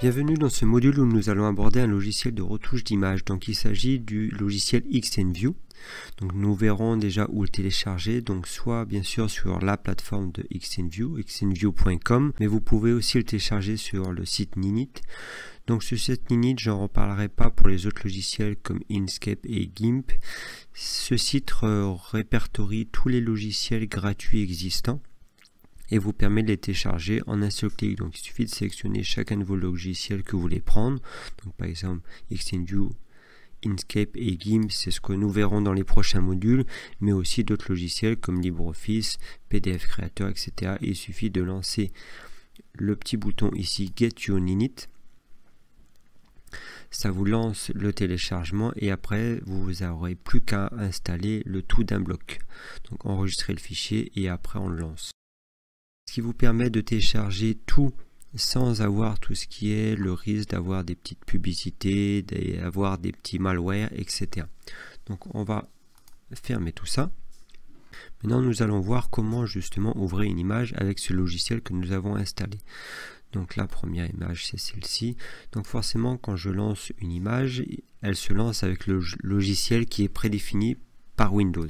Bienvenue dans ce module où nous allons aborder un logiciel de retouche d'image. Donc il s'agit du logiciel Xtenview. Donc nous verrons déjà où le télécharger, donc soit bien sûr sur la plateforme de Xtenview, xtenview.com, mais vous pouvez aussi le télécharger sur le site Ninit. Donc sur ce site Ninit, je n'en reparlerai pas pour les autres logiciels comme Inkscape et GIMP. Ce site répertorie tous les logiciels gratuits existants et vous permet de les télécharger en un seul clic. Donc il suffit de sélectionner chacun de vos logiciels que vous voulez prendre. Donc par exemple Xtenview, Inkscape et GIMP, c'est ce que nous verrons dans les prochains modules, mais aussi d'autres logiciels comme LibreOffice, PDF Creator, etc. Et il suffit de lancer le petit bouton ici Get Your Ninit. Ça vous lance le téléchargement et après vous n'aurez plus qu'à installer le tout d'un bloc. Donc enregistrer le fichier et après on le lance. Ce qui vous permet de télécharger tout sans avoir tout ce qui est le risque d'avoir des petites publicités, d'avoir des petits malwares, etc. Donc on va fermer tout ça. Maintenant nous allons voir comment justement ouvrir une image avec ce logiciel que nous avons installé. Donc la première image c'est celle-ci. Donc forcément quand je lance une image, elle se lance avec le logiciel qui est prédéfini par Windows.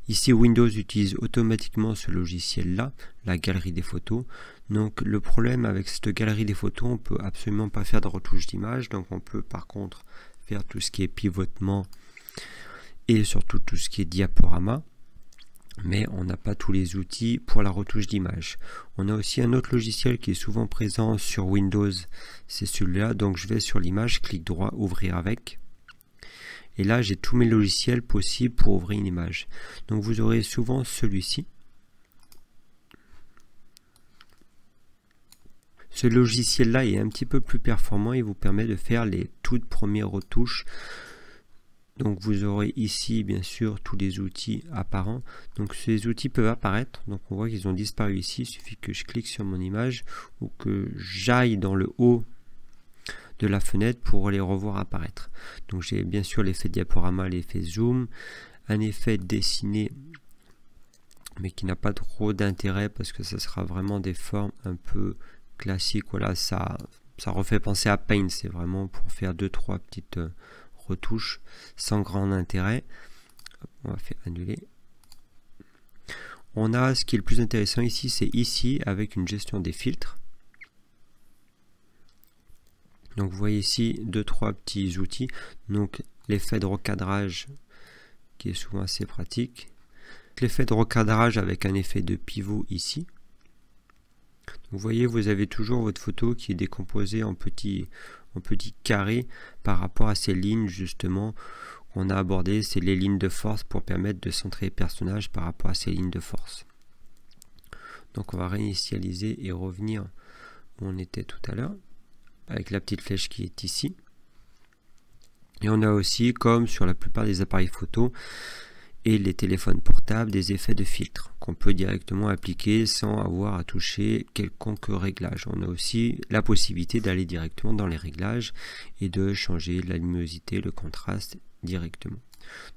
Ici Windows utilise automatiquement ce logiciel là, la galerie des photos. Donc le problème avec cette galerie des photos, on peut absolument pas faire de retouche d'image. Donc on peut par contre faire tout ce qui est pivotement et surtout tout ce qui est diaporama. Mais on n'a pas tous les outils pour la retouche d'image. On a aussi un autre logiciel qui est souvent présent sur Windows, c'est celui-là. Donc je vais sur l'image, clic droit, ouvrir avec. Et là, j'ai tous mes logiciels possibles pour ouvrir une image. Donc vous aurez souvent celui-ci. Ce logiciel-là est un petit peu plus performant et vous permet de faire les toutes premières retouches. Donc vous aurez ici bien sûr tous les outils apparents. Donc ces outils peuvent apparaître. Donc on voit qu'ils ont disparu ici. Il suffit que je clique sur mon image ou que j'aille dans le haut de la fenêtre pour les revoir apparaître. Donc j'ai bien sûr l'effet diaporama, l'effet zoom, un effet dessiné mais qui n'a pas trop d'intérêt parce que ça sera vraiment des formes un peu classiques. Voilà, ça refait penser à Paint, c'est vraiment pour faire 2-3 petites retouches sans grand intérêt. On va faire annuler. On a ce qui est le plus intéressant ici, c'est ici avec une gestion des filtres. Donc vous voyez ici 2-3 petits outils. Donc l'effet de recadrage qui est souvent assez pratique. L'effet de recadrage avec un effet de pivot ici. Donc, vous voyez, vous avez toujours votre photo qui est décomposée en petits carrés par rapport à ces lignes justement qu'on a abordées. C'est les lignes de force pour permettre de centrer les personnages par rapport à ces lignes de force. Donc on va réinitialiser et revenir où on était tout à l'heure, avec la petite flèche qui est ici. Et on a aussi, comme sur la plupart des appareils photo et les téléphones portables, des effets de filtre qu'on peut directement appliquer sans avoir à toucher quelconque réglage. On a aussi la possibilité d'aller directement dans les réglages et de changer la luminosité, le contraste directement.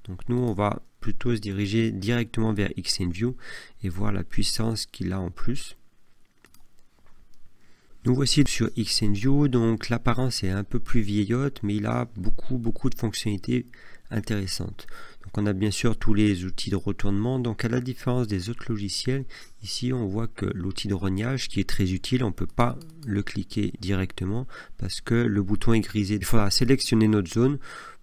Donc nous on va plutôt se diriger directement vers Xtenview et voir la puissance qu'il a en plus. Nous voici sur Xtenview, donc l'apparence est un peu plus vieillotte, mais il a beaucoup de fonctionnalités intéressantes. Donc on a bien sûr tous les outils de retournement, donc à la différence des autres logiciels, ici on voit que l'outil de rognage qui est très utile, on ne peut pas le cliquer directement parce que le bouton est grisé. Il faudra sélectionner notre zone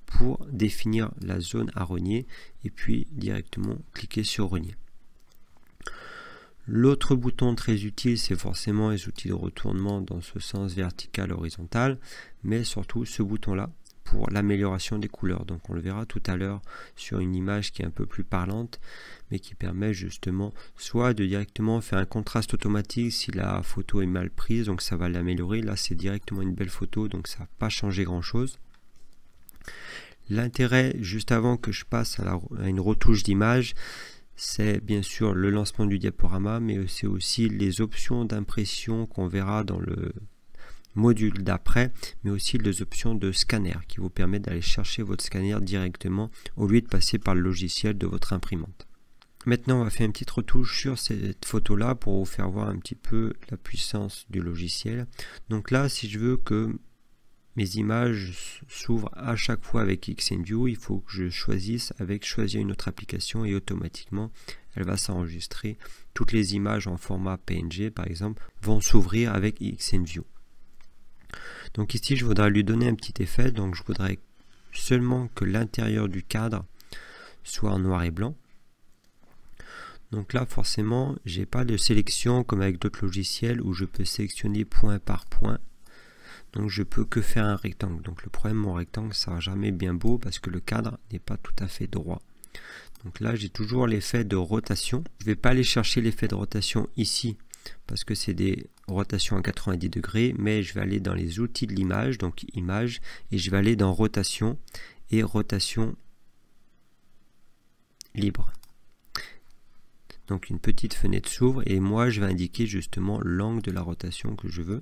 pour définir la zone à rogner et puis directement cliquer sur rogner. L'autre bouton très utile, c'est forcément les outils de retournement dans ce sens vertical, horizontal, mais surtout ce bouton-là pour l'amélioration des couleurs. Donc on le verra tout à l'heure sur une image qui est un peu plus parlante, mais qui permet justement soit de directement faire un contraste automatique si la photo est mal prise, donc ça va l'améliorer. Là c'est directement une belle photo, donc ça va pas changer grand-chose. L'intérêt, juste avant que je passe à une retouche d'image, c'est bien sûr le lancement du diaporama, mais c'est aussi les options d'impression qu'on verra dans le module d'après, mais aussi les options de scanner qui vous permettent d'aller chercher votre scanner directement au lieu de passer par le logiciel de votre imprimante. Maintenant, on va faire une petite retouche sur cette photo-là pour vous faire voir un petit peu la puissance du logiciel. Donc là, si je veux que mes images s'ouvrent à chaque fois avec XNView, il faut que je choisisse avec choisir une autre application et automatiquement, elle va s'enregistrer. Toutes les images en format PNG, par exemple, vont s'ouvrir avec XNView. Donc ici, je voudrais lui donner un petit effet. Donc je voudrais seulement que l'intérieur du cadre soit en noir et blanc. Donc là, forcément, j'ai pas de sélection comme avec d'autres logiciels où je peux sélectionner point par point. Donc je peux que faire un rectangle. Donc le problème, mon rectangle, ça sera jamais bien beau parce que le cadre n'est pas tout à fait droit. Donc là, j'ai toujours l'effet de rotation. Je ne vais pas aller chercher l'effet de rotation ici parce que c'est des rotations à 90 degrés, mais je vais aller dans les outils de l'image, donc image, et je vais aller dans rotation et rotation libre. Donc une petite fenêtre s'ouvre et moi je vais indiquer justement l'angle de la rotation que je veux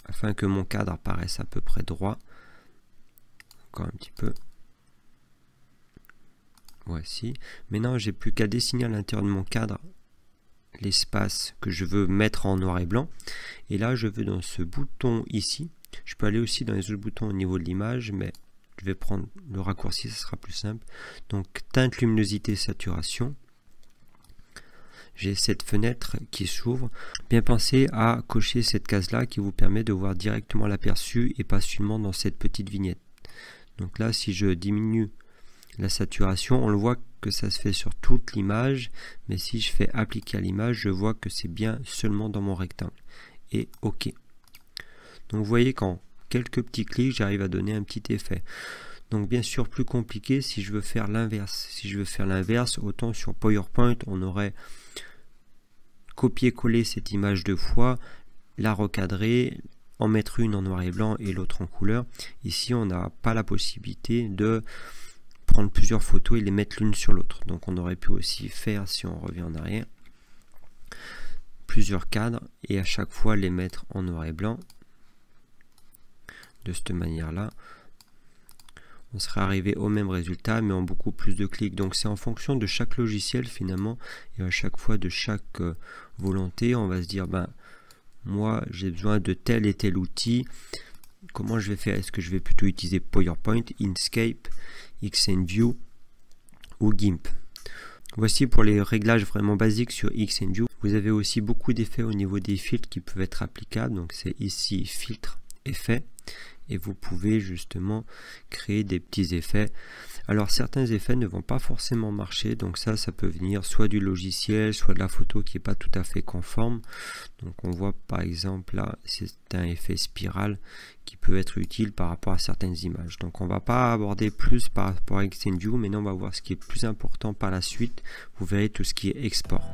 afin que mon cadre apparaisse à peu près droit. Encore un petit peu. Voici. Maintenant j'ai plus qu'à dessiner à l'intérieur de mon cadre l'espace que je veux mettre en noir et blanc. Et là je veux dans ce bouton ici, je peux aller aussi dans les autres boutons au niveau de l'image, mais je vais prendre le raccourci, ça sera plus simple. Donc teinte, luminosité, saturation. J'ai cette fenêtre qui s'ouvre. Bien penser à cocher cette case là qui vous permet de voir directement l'aperçu et pas seulement dans cette petite vignette. Donc là, si je diminue la saturation, on le voit que ça se fait sur toute l'image, mais si je fais appliquer à l'image, je vois que c'est bien seulement dans mon rectangle. Et OK. Donc vous voyez qu'en quelques petits clics, j'arrive à donner un petit effet. Donc bien sûr plus compliqué si je veux faire l'inverse. Si je veux faire l'inverse, autant sur PowerPoint, on aurait copié-collé cette image deux fois, la recadrer, en mettre une en noir et blanc et l'autre en couleur. Ici, on n'a pas la possibilité de prendre plusieurs photos et les mettre l'une sur l'autre. Donc on aurait pu aussi faire, si on revient en arrière, plusieurs cadres et à chaque fois les mettre en noir et blanc. De cette manière-là, on serait arrivé au même résultat, mais en beaucoup plus de clics. Donc c'est en fonction de chaque logiciel finalement, et à chaque fois de chaque volonté, on va se dire, ben moi j'ai besoin de tel et tel outil. Comment je vais faire? Est-ce que je vais plutôt utiliser PowerPoint, Inkscape, XNView ou GIMP? Voici pour les réglages vraiment basiques sur XNView. Vous avez aussi beaucoup d'effets au niveau des filtres qui peuvent être applicables. Donc c'est ici filtre, effets. Et vous pouvez justement créer des petits effets. Alors certains effets ne vont pas forcément marcher, donc ça peut venir soit du logiciel, soit de la photo qui n'est pas tout à fait conforme. Donc on voit par exemple là, c'est un effet spirale qui peut être utile par rapport à certaines images. Donc on va pas aborder plus par rapport à XNView, mais non, on va voir ce qui est plus important par la suite. Vous verrez tout ce qui est export.